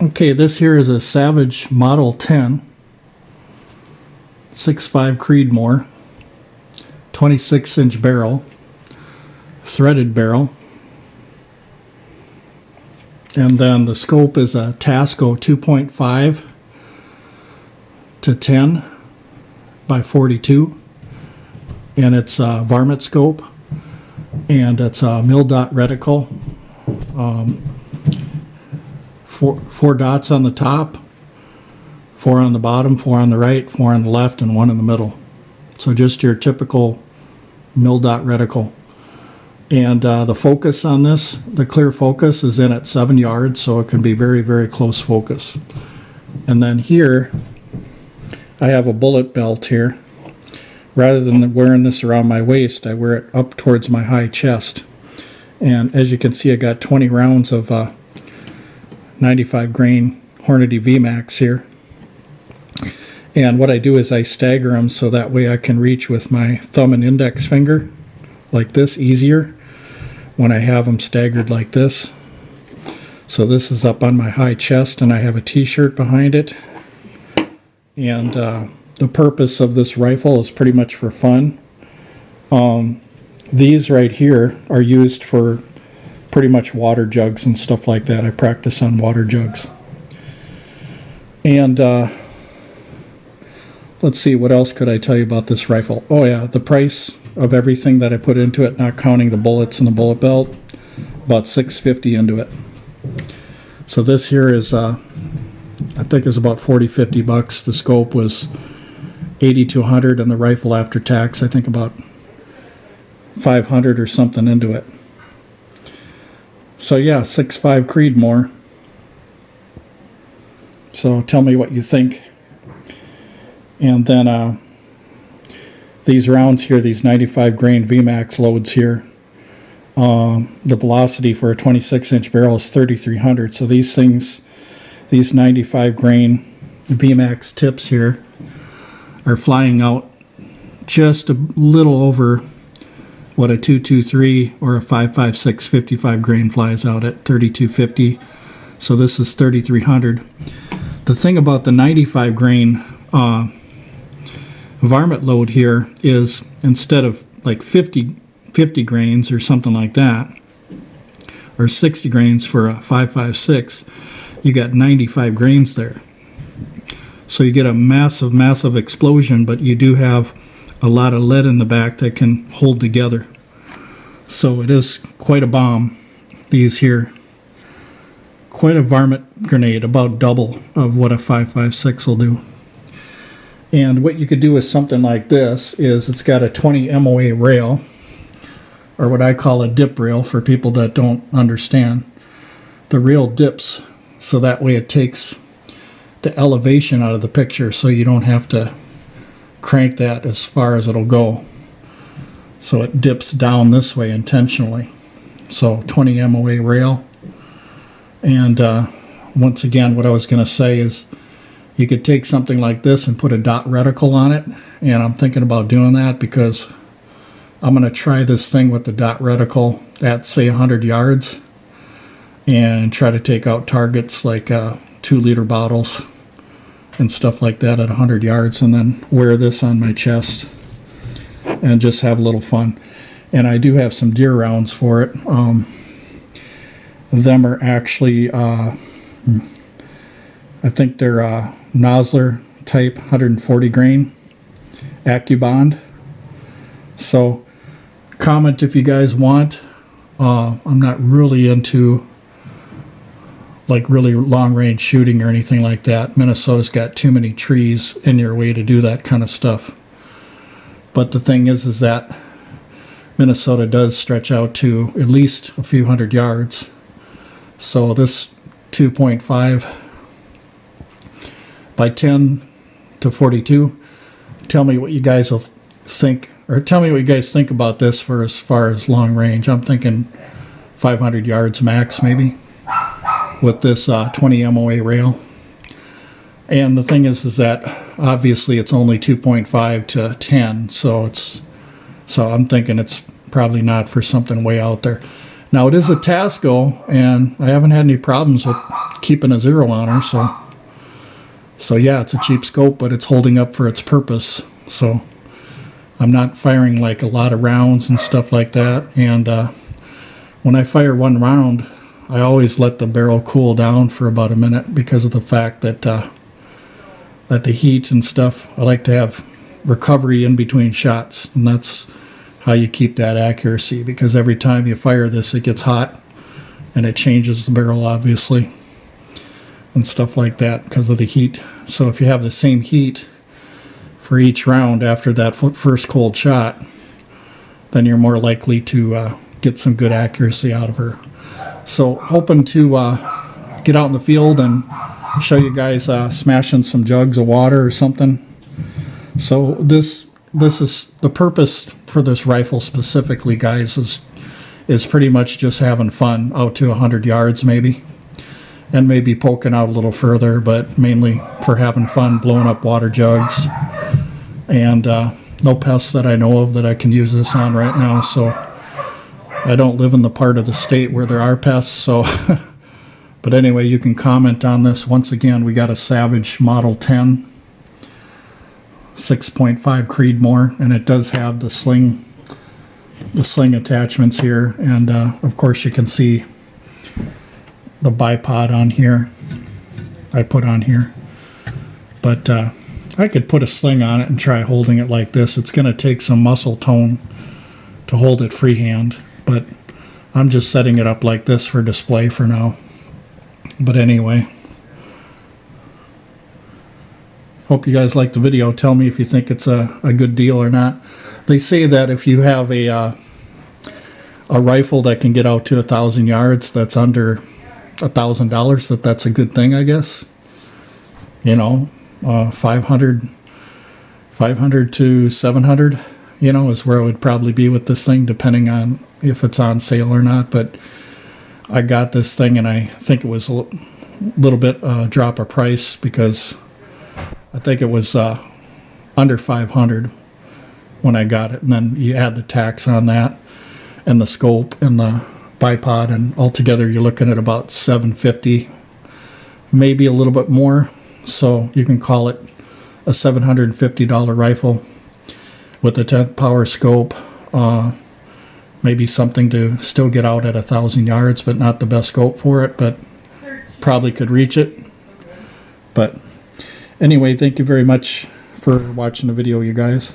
Okay, this here is a Savage Model 10 6.5 Creedmoor 26-inch barrel, threaded barrel, and then the scope is a Tasco 2.5 to 10 by 42, and it's a varmint scope, and it's a mil-dot reticle. Four dots on the top, 4 on the bottom, 4 on the right, 4 on the left, and 1 in the middle. So just your typical mil-dot reticle. And the focus on this, the clear focus, is in at 7 yards, so it can be very, very close focus. And then here, I have a bullet belt here. Rather than wearing this around my waist, I wear it up towards my high chest. And as you can see, I got 20 rounds of 95 grain Hornady VMAX here. And what I do is I stagger them so that way I can reach with my thumb and index finger like this easier when I have them staggered like this. So this is up on my high chest, and I have a T-shirt behind it. And the purpose of this rifle is pretty much for fun. These right here are used for pretty much water jugs and stuff like that. I practice on water jugs. And let's see, what else could I tell you about this rifle? Oh yeah, the price of everything that I put into it, not counting the bullets and the bullet belt, about $650 into it. So this here is I think is about 40-50 bucks. The scope was 80 to 100, and the rifle after tax I think about 500 or something into it. So yeah, 6.5 Creedmoor. So tell me what you think. And then these rounds here, these 95 grain VMAX loads here, the velocity for a 26-inch barrel is 3,300. So these things, these 95 grain VMAX tips here are flying out just a little over what a 223 or a 5.56 55 grain flies out at, 3250. So this is 3,300. The thing about the 95 grain varmint load here is, instead of like 50 grains or something like that, or 60 grains for a 5.56, you got 95 grains there. So you get a massive explosion, but you do have a lot of lead in the back that can hold together. So it is quite a bomb. These here, quite a varmint grenade, about double of what a 5.56 will do. And what you could do with something like this is, it's got a 20 MOA rail, or what I call a dip rail for people that don't understand. The rail dips, so that way it takes the elevation out of the picture, so you don't have to crank that as far as it'll go. So it dips down this way intentionally. So 20 MOA rail. And once again, what I was going to say is, you could take something like this and put a dot reticle on it, and I'm thinking about doing that because I'm going to try this thing with the dot reticle at say 100 yards and try to take out targets like 2-liter bottles and stuff like that at 100 yards, and then wear this on my chest and just have a little fun. And I do have some deer rounds for it. Them are actually I think they're Nosler type 140 grain AccuBond. So comment if you guys want. I'm not really into like really long range shooting or anything like that. Minnesota's got too many trees in your way to do that kind of stuff. But the thing is that Minnesota does stretch out to at least a few hundred yards. So this 2.5 by 10 to 42, tell me what you guys will think, or tell me what you guys think about this for as far as long range. I'm thinking 500 yards max maybe with this 20 MOA rail. And the thing is that obviously it's only 2.5 to 10, so I'm thinking it's probably not for something way out there. Now it is a Tasco, and I haven't had any problems with keeping a 0 on her. So yeah, it's a cheap scope, but it's holding up for its purpose. So I'm not firing like a lot of rounds and stuff like that. And when I fire one round, I always let the barrel cool down for about a minute because of the fact that that the heat and stuff, I like to have recovery in between shots, and that's how you keep that accuracy, because every time you fire this it gets hot and it changes the barrel obviously and stuff like that because of the heat. So if you have the same heat for each round after that first cold shot, then you're more likely to get some good accuracy out of her. So hoping to get out in the field and show you guys smashing some jugs of water or something. So this is the purpose for this rifle specifically, guys, is pretty much just having fun out to 100 yards maybe, and maybe poking out a little further, but mainly for having fun blowing up water jugs. And no pests that I know of that I can use this on right now, so I don't live in the part of the state where there are pests, so but anyway, you can comment on this. Once again, we got a Savage Model 10 6.5 Creedmoor, and it does have the sling attachments here, and of course you can see the bipod on here I put on here. But I could put a sling on it and try holding it like this. It's going to take some muscle tone to hold it freehand, but I'm just setting it up like this for display for now. But anyway, hope you guys like the video. Tell me if you think it's a good deal or not. They say that if you have a rifle that can get out to 1,000 yards that's under $1,000, that's a good thing, I guess. You know, 500 to 700, you know, is where it would probably be with this thing, depending on if it's on sale or not. But I got this thing, and I think it was a little bit drop of price, because I think it was under 500 when I got it, and then you add the tax on that and the scope and the bipod, and altogether you're looking at about $750, maybe a little bit more. So you can call it a $750 rifle with a 10th power scope. Maybe something to still get out at 1,000 yards, but not the best scope for it, but probably could reach it. But anyway, thank you very much for watching the video, you guys.